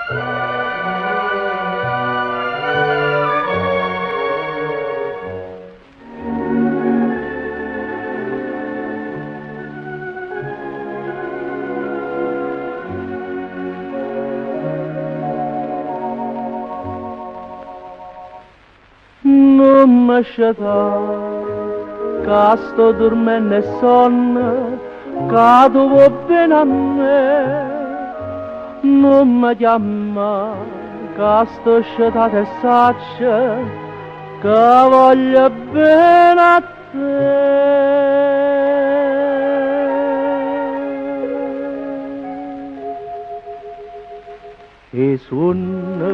Non mi sciatà, che sto dormendo e sonno, che tu vuoi bene a me. Non mi chiama, che sto sciatata e saccia, che voglio bene a te. E suonne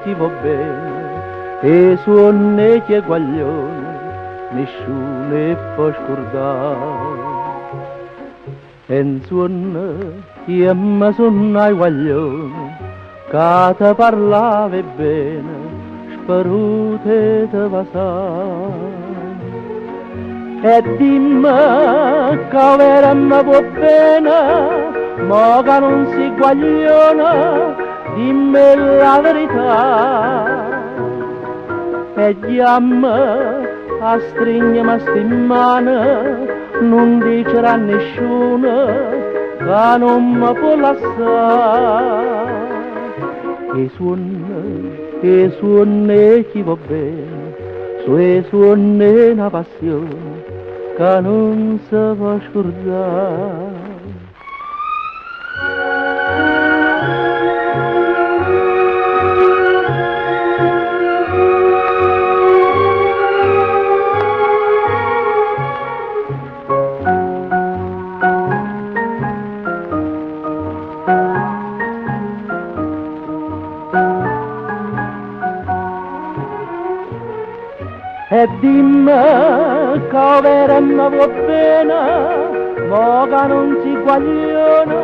chi va bene, e suonne chi è guaglione, nessuno può scordare. E suonne chi mi suona i guaglione, che ti parlava bene, sperute te passare. E dimmi che vera mi può bene, ma che non si guagliona, dimmi la verità. E chiammi a stringermi sti mano, non dicerà nessuno che non mi può lasciare. E suonne chi va bene, suonne una passione che non si può scordare. E dimmi che vera mi va bene, ma che non si guagliona,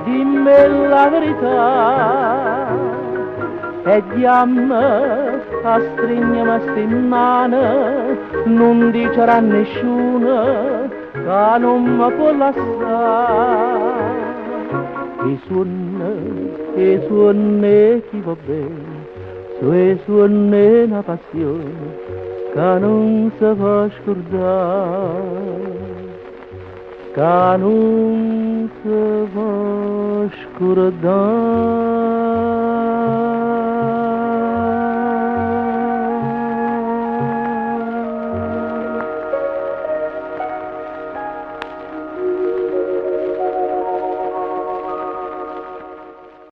dimmi la verità. E chiammi a stringermi sti mano, non dicerà nessuno che non mi può lasciare. E suonne chi va bene, suonne una passione che non si può scordare, che non si può scordare.